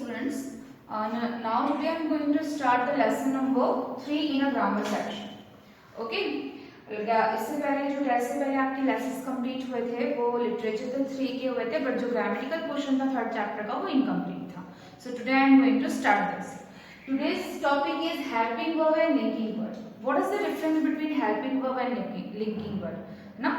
students. Now today I am going to start the lesson number 3 in a grammar section. Okay. इससे पहले जो से पहले आपके लेसन्स कंप्लीट हुए थे वो लिटरेचर के 3 के हुए थे, बट जो ग्रामेटिकल पोर्शन था थर्ड चैप्टर का वो इनकम्प्लीट था. So today I am going to start this. Today's topic is helping verb and linking word. What is the difference between helping verb and linking word? ना?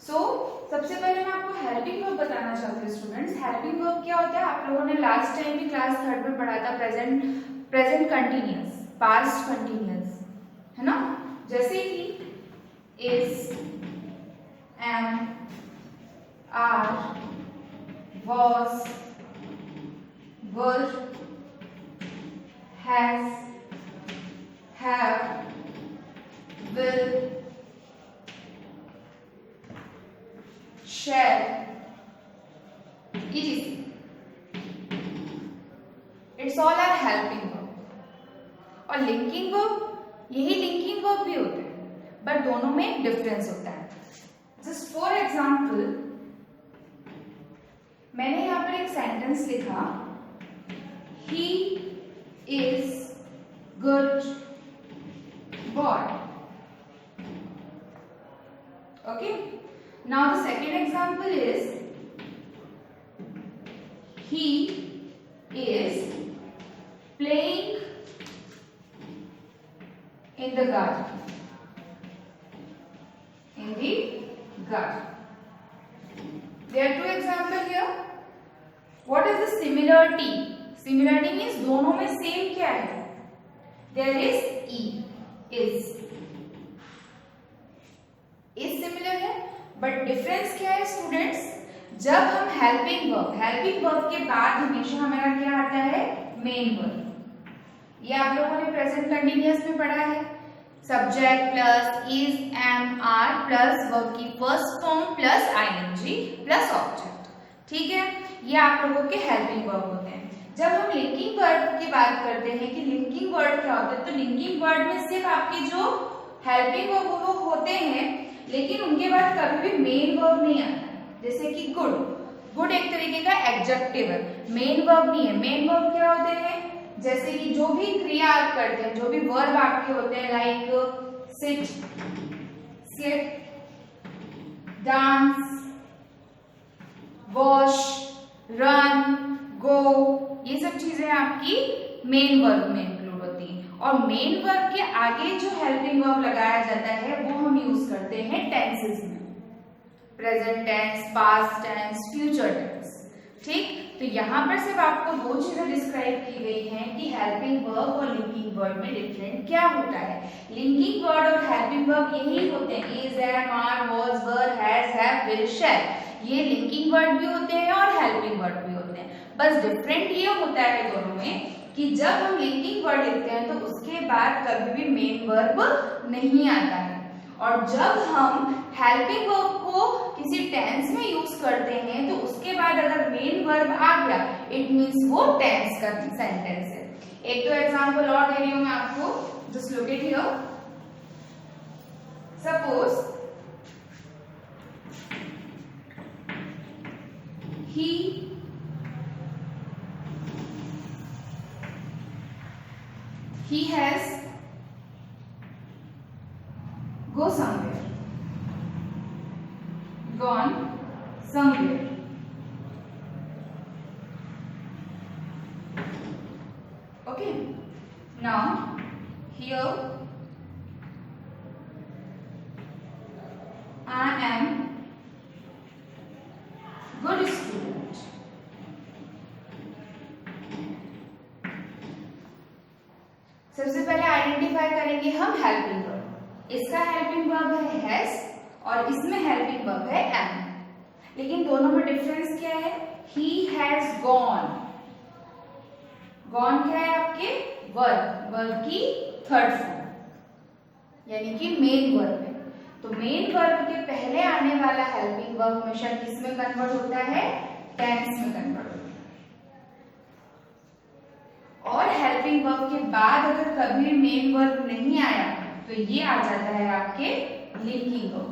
So सबसे पहले मैं आपको helping verb बताना चाहती हूँ स्टूडेंट्स. हेल्पिंग वर्ब क्या होता है? आप लोगों ने लास्ट टाइम भी क्लास 3 में पढ़ा था. प्रेजेंट कंटिन्यूअस, पास्ट कंटिन्यूअस, है ना? जैसे कि is, am, are, was, were, has, have, will, shall, etc. It's all are helping verb. और लिंकिंग वर्ब, यही लिंकिंग वर्ब भी होते हैं, बट दोनों में डिफरेंस होता है. जस्ट फॉर एग्जाम्पल, मैंने यहां पर एक सेंटेंस लिखा, he is good boy. Okay. Now the second example is he is playing in the garden. In the garden. There are two examples here. What is the similarity? Similarity means दोनों में same क्या है? There is is similar है. But difference क्या है students? जब हम helping verb के बाद हमेशा हमारा क्या आता है? Main verb. ये आप लोगों ने प्रेजेंट कंटिन्यूअस में पढ़ा है. Subject plus is, am, are plus verb की first form plus ING plus object. ठीक है, ये आप लोगों के हेल्पिंग वर्ब होते हैं. जब हम लिंकिंग वर्ड की बात करते हैं कि लिंकिंग वर्ड क्या होता है, तो लिंकिंग वर्ड में सिर्फ आपके जो हेल्पिंग वर्ब वो होते हैं, लेकिन उनके बाद कभी भी मेन वर्ब नहीं आता. जैसे कि गुड एक तरीके का एडजेक्टिव है, मेन वर्ब नहीं है. मेन वर्ब क्या होते हैं? जैसे कि जो भी क्रिया आप करते हैं, जो भी वर्ब आपके होते हैं, like sit, sleep, dance, wash, run, go, ये सब चीजें आपकी मेन वर्ब में इंक्लूड होती हैं. और मेन वर्ब के आगे जो हेल्पिंग वर्ब लगाया जाता है वो हम यूज करते हैं टेंसेस में. Present tense, past tense, future tense. ठीक. तो यहाँ पर सिर्फ आपको दो चीजें डिस्क्राइब की गई हैं कि हेल्पिंग वर्ब और लिंकिंग वर्ब में डिफरेंट क्या होता है. लिंकिंग वर्ड और हेल्पिंग वर्ब यही होते हैं, is, am, are, was, were, has, have, will, shall. ये लिंकिंग वर्ड भी होते हैं और हेल्पिंग वर्ड भी होते हैं. बस डिफरेंट ये होता है दोनों में कि जब हम लिंकिंग वर्ड लिखते हैं तो उसके बाद कभी भी मेन वर्ब नहीं आता है. और जब हम हेल्पिंग वर्ब को किसी टेंस में यूज करते हैं तो उसके बाद अगर मेन वर्ब आ गया, इट मींस वो टेंस का सेंटेंस है. एक तो एग्जांपल और दे रही हूं मैं आपको. Just look it here. Suppose he has gone somewhere. Okay. Now here I am good student. सबसे पहले आइडेंटिफाई करेंगे हम हेल्पिंग वर्ब. इसका हेल्पिंग वर्ब है हैज और इसमें हेल्पिंग वर्ब है एम. लेकिन दोनों में डिफरेंस क्या है? He has gone. गॉन क्या है आपके? वर्ब की थर्ड फॉर्म, यानी कि मेन वर्ब है. तो मेन वर्ब के पहले आने वाला हेल्पिंग वर्ब हमेशा किस में कन्वर्ट होता है? टेंस में कन्वर्ट होता है. और हेल्पिंग वर्ब के बाद अगर कभी मेन वर्ब नहीं आया तो ये आ जाता है आपके linking verb.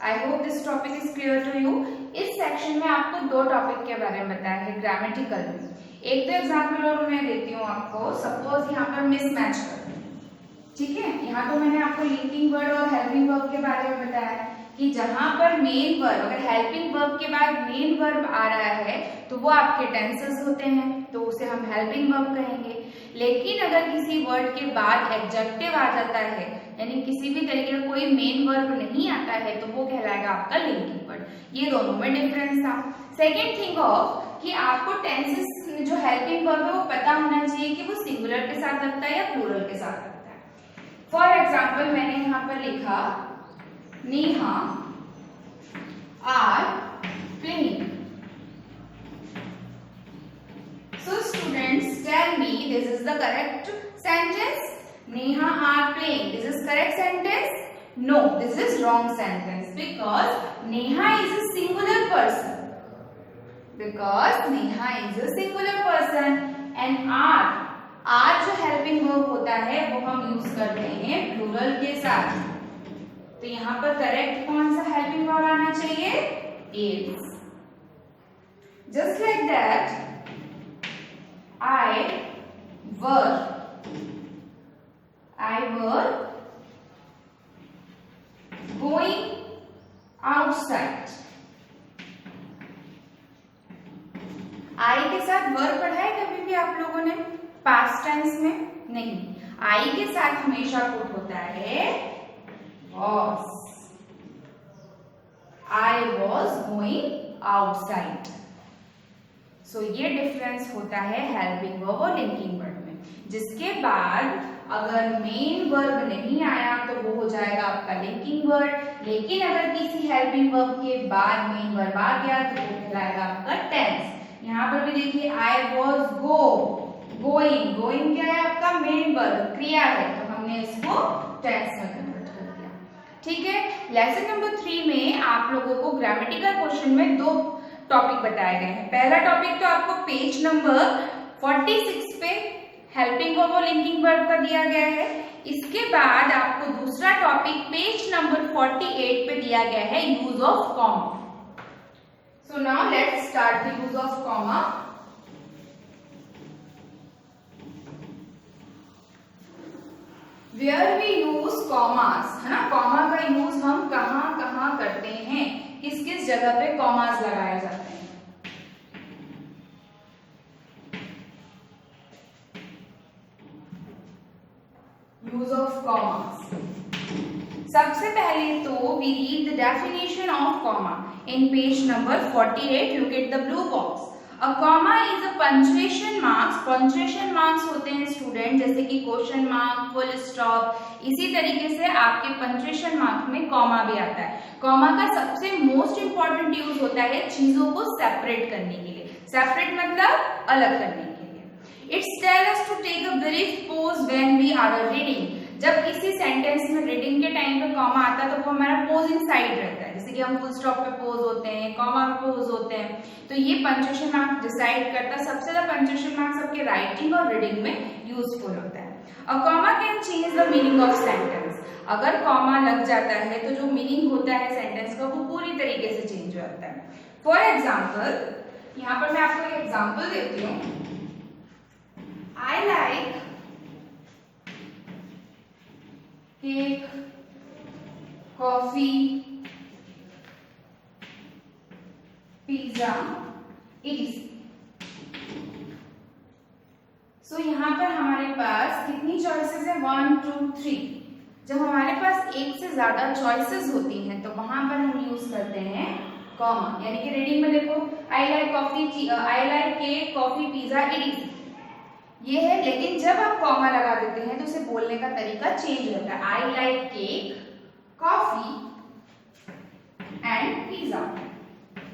I hope this topic is clear to you. इस सेक्शन में आपको दो टॉपिक के बारे में बताया है ग्रामेटिकल में। एक तो एग्जाम्पल और मैं देती हूँ आपको। सपोज यहाँ पर मिसमैच कर, ठीक है, यहाँ तो मैंने आपको लिंकिंग वर्ड और हेल्पिंग वर्ब के बारे में बताया कि जहां पर मेन वर्ब, अगर हेल्पिंग वर्ब के बाद मेन वर्ब आ रहा है तो वो आपके टेंसेस होते हैं, तो उसे हम हेल्पिंग वर्ब कहेंगे। लेकिन अगर किसी वर्ड के बाद एडजेक्टिव आ जाता है, यानी किसी भी तरीके का कोई मेन वर्ब नहीं आता है, तो वो कहलाएगा आपका लिंकिंग वर्ड। ये दोनों में डिफरेंस था। सेकेंड थिंग ऑफ कि आपको टेंसेस जो हेल्पिंग वर्ब है वो पता होना चाहिए कि वो सिंगुलर के साथ लगता है या प्लूरल के साथ लगता है। फॉर एग्जाम्पल मैंने यहाँ पर लिखा Neha are playing. So students, tell me, this is the correct sentence? Neha are playing. This is correct sentence? No, this is wrong sentence because Neha is a singular person. Because Neha is a singular person and are जो helping verb होता है वो हम use करते हैं plural के साथ। तो यहां पर करेक्ट कौन सा हेल्पिंग वर्ब आना चाहिए? Is. Just like that I were going outside. I के साथ वर्ब पढ़ा है कभी भी आप लोगों ने पास्ट टेंस में? नहीं, आई के साथ हमेशा पुट होता है was. I was going outside. So ये डिफरेंस होता है हेल्पिंग वर्ब और लिंकिंग वर्ब में, जिसके बाद अगर मेन वर्ब नहीं आया तो वो हो जाएगा आपका लिंकिंग वर्ड। लेकिन अगर किसी हेल्पिंग वर्ब के बाद मेन वर्ब आ गया तो वो कहलाएगा आपका टेंस। यहाँ पर भी देखिए आई वॉज गोइंग क्या है आपका मेन वर्ब, क्रिया है, तो हमने इसको टेंस में कन्वर्ट कर दिया। ठीक है, लेसन नंबर 3 में आप लोगों को ग्रामेटिकल क्वेश्चन में दो टॉपिक बताए गए हैं। पहला टॉपिक तो आपको पेज नंबर 46 पे हेल्पिंग वर्ब और लिंकिंग वर्ब का दिया गया है। इसके बाद आपको दूसरा टॉपिक पेज नंबर 48 पे दिया गया है use of comma. So now let's start the use of comma. Where we use commas, है ना, कॉमा का यूज हम कहाँ करते हैं, किस किस जगह पे कॉमास लगाए जाते हैं। Use of commas. सबसे पहले तो we read the definition of comma in page number 48। Look at the blue box. A comma is a punctuation marks। punctuation marks होते हैं स्टूडेंट जैसे कि क्वेश्चन मार्क, फुल स्टॉप। इसी तरीके से आपके पंक्चुएशन मार्क में कॉमा भी आता है। कॉमा का सबसे मोस्ट इंपॉर्टेंट यूज होता है चीजों को सेपरेट करने के लिए। सेपरेट मतलब अलग करने के लिए। It's tell us to take a brief pause when we are reading. जब किसी सेंटेंस में रीडिंग के टाइम पे कॉमा आता है तो वो हमारा पोजिंग साइड रहता है, जैसे कि हम फुल स्टॉप पे पोज होते हैं, कॉमा पे पोज होते हैं। तो ये पंक्चुएशन मार्क डिसाइड करता है। सबसे ज्यादा पंक्चुएशन मार्क सबके राइटिंग और रीडिंग में यूजफुल होता है। A comma can change the meaning of sentence. अगर कॉमा लग जाता है तो जो मीनिंग होता है सेंटेंस का वो पूरी तरीके से चेंज हो जाता है। फॉर एग्जाम्पल, यहाँ पर मैं आपको एक एग्जाम्पल देती हूँ। I like cake, coffee, pizza, idli. So यहाँ पर हमारे पास कितनी चॉइसेस है? 1 2 3। जब हमारे पास एक से ज्यादा चॉइसेस होती हैं तो वहां पर हम यूज करते हैं कॉमा। यानी कि रीडिंग में देखो I like coffee, I like cake, coffee, pizza, idli, ये है। लेकिन जब आप कॉमा लगा देते हैं तो उसे बोलने का तरीका चेंज होता है। आई like cake, coffee and pizza.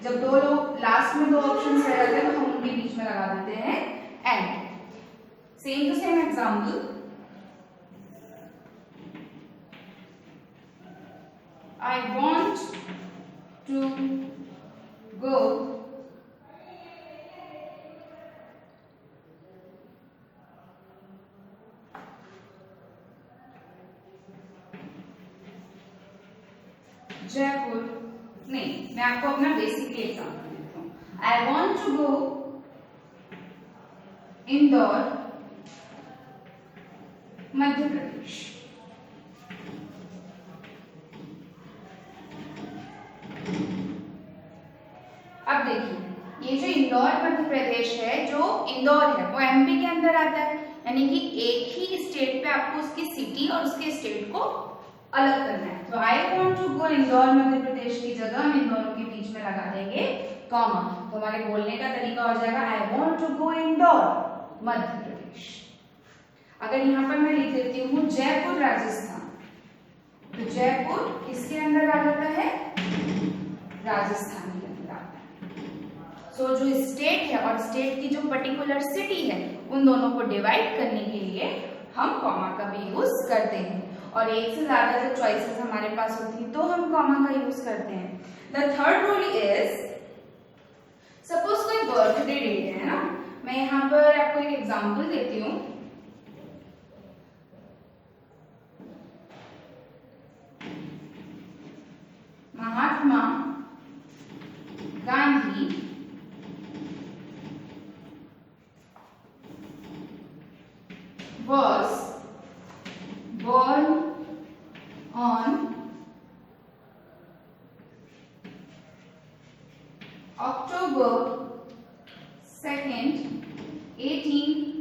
जब दो लोग लास्ट में दो ऑप्शन रह जाते हैं तो हम उनके बीच में लगा देते हैं and. Same to same example, I want to go Jaipur नहीं, मैं आपको अपना बेसिकली एग्जाम्पल देता हूँ. I want to go Indore Madhya Pradesh. अब देखिए, ये जो इंदौर मध्य प्रदेश है, जो इंदौर है वो एमपी के अंदर आता है, यानी कि एक ही स्टेट पे आपको उसकी सिटी और उसके स्टेट को अलग करना है. तो I want to go Indore Madhya Pradesh की जगह हम इन दोनों के बीच में लगा देंगे कॉमा. तो हमारे बोलने का तरीका हो जाएगा I want to go Indore Madhya Pradesh. अगर यहाँ पर मैं लिख देती हूँ जयपुर राजस्थान, तो जयपुर किसके अंदर आ जाता है? राजस्थान के अंदर आता है. सो जो स्टेट है और स्टेट की जो पर्टिकुलर सिटी है, उन दोनों को डिवाइड करने के लिए हम कॉमा का भी यूज करते हैं. और एक से ज्यादा जो चॉइसेस हमारे पास होती है तो हम कॉमा का यूज करते हैं. The third rule is, suppose कोई बर्थडे डेट है ना, मैं यहाँ पर आपको एक एग्जांपल देती हूँ. Mahatma Gandhi was born on October 2nd, 18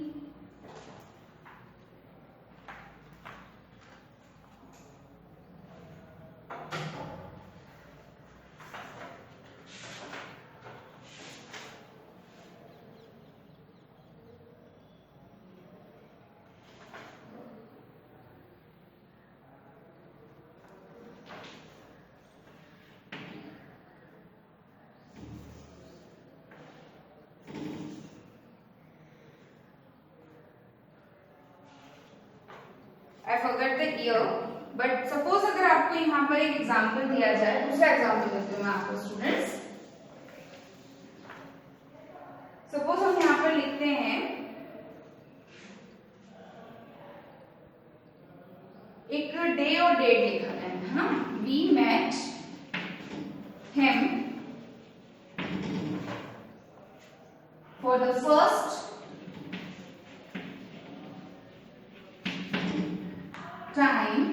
I forgot the year, but suppose अगर आपको यहाँ पर एक एग्जाम्पल दिया जाए, दूसरा एग्जाम्पल देती हूँ मैं आपको स्टूडेंट्स. सपोज हम यहाँ पर लिखते हैं एक डे और डेट लिखा है ना. We met him for the first time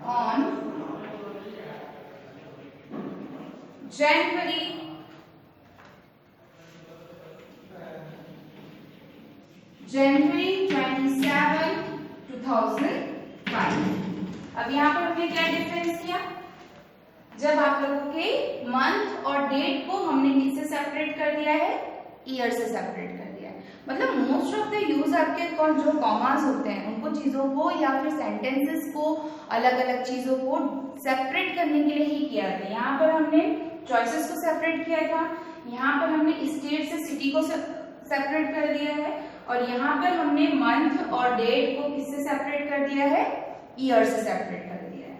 on January 27, 2005. अब यहाँ पर हमने क्या डिफरेंस किया? जब आप लोगों के मंथ और डेट को हमने किससे सेपरेट कर दिया है? ईयर से सेपरेट कर दिया है. मतलब मोस्ट ऑफ द यूज आपके जो कॉमास होते हैं उनको चीजों को या फिर सेंटेंसेस को अलग अलग चीजों को सेपरेट करने के लिए ही किया था. यहाँ पर हमने चॉइसेस को सेपरेट किया था, यहाँ पर हमने स्टेट से सिटी को सेपरेट कर दिया है, और यहाँ पर हमने मंथ और डेट को किससे सेपरेट कर दिया है? ईयर से सेपरेट कर दिया है.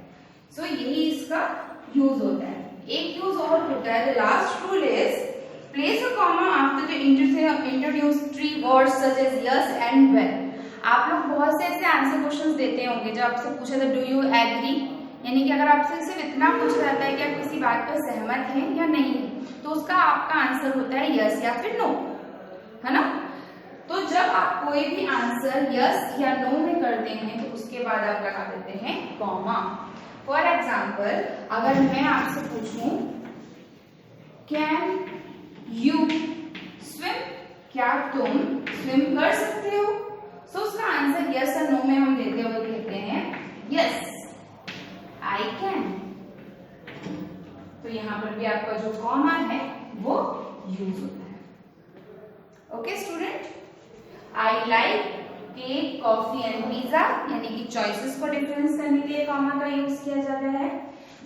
सो यही इसका यूज होता है. एक यूज और होता है, the last rule is place a comma after the introductory words such as yes and well. आप लोग बहुत से ऐसे आंसर क्वेश्चंस देते होंगे जब आपसे पूछा था डू यू एग्री, यानी कि अगर आपसे सिर्फ इतना पूछा जाता है कि आप किसी बात पर सहमत हैं या नहीं हैं, तो उसका आपका आंसर होता है यस या फिर नो, है ना. तो जब आप कोई भी आंसर यस या नो में करते हैं तो उसके बाद आप लगा देते हैं कॉमा. फॉर एग्जाम्पल, अगर मैं आपसे पूछूं कैन यू स्विम, क्या तुम स्विम कर सकते हो, तो उसका आंसर यस और नो में हम देते हुए कहते हैं यस आई कैन. तो यहाँ पर भी आपका जो कॉमा है वो यूज होता है. Okay student, I like cake, coffee and pizza, यानी कि चॉइसेस को डिफरेंस करने के लिए कॉमा का यूज किया जाता है.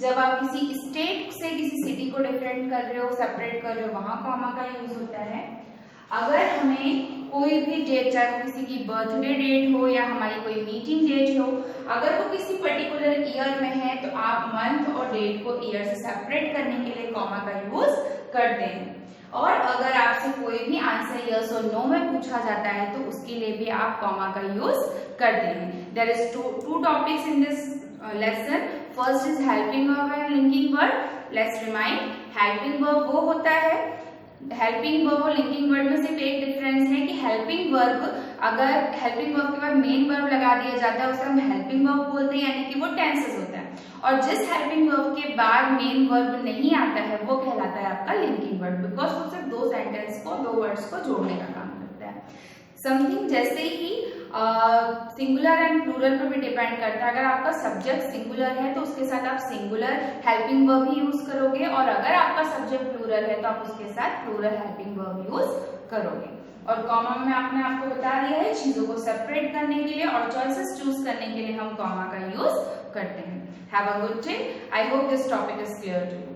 जब आप किसी स्टेट से किसी सिटी को डिफरेंट कर रहे हो, सेपरेट कर रहे हो, वहां कॉमा का यूज होता है. अगर हमें कोई भी डेट, चाहे वो किसी की बर्थडे डेट हो या हमारी कोई मीटिंग डेट हो, अगर वो किसी पर्टिकुलर ईयर में है तो आप मंथ और डेट को ईयर से सेपरेट करने के लिए कॉमा का यूज करते हैं. और अगर आपसे कोई भी आंसर यस और नो में पूछा जाता है तो उसके लिए भी आप कॉमा का यूज करते हैं. There is two topics in this lesson. First is helping verb and linking verb. Let's remind, helping verb वो होता है, हेल्पिंग वर्ब और लिंकिंग वर्ब में सिर्फ एक डिफरेंस है कि हेल्पिंग वर्ब अगर हेल्पिंग वर्ब के बाद मेन वर्ब लगा दिया जाता है उसे हम हेल्पिंग वर्ब बोलते हैं, यानी कि वो टेंसेस होता है। और जिस हेल्पिंग वर्ब के बाद मेन वर्ब नहीं आता है वो कहलाता है आपका लिंकिंग वर्ब, बिकॉज वो सिर्फ दो सेंटेंस को, दो वर्ड्स को जोड़ने का काम करता है। समथिंग जैसे ही सिंगुलर एंड प्लूरल पर भी डिपेंड करता है। अगर आपका सब्जेक्ट सिंगुलर है तो उसके साथ आप सिंगुलर हेल्पिंग वर्ब ही यूज करोगे, और अगर आपका सब्जेक्ट प्लूरल है तो आप उसके साथ प्लूरल हेल्पिंग वर्ब यूज करोगे। और कॉमा में आपको बता दिया है चीजों को सेपरेट करने के लिए और चॉइसेस चूज करने के लिए हम कॉमा का यूज करते हैं। Have a good day. I hope this topic is clear to you.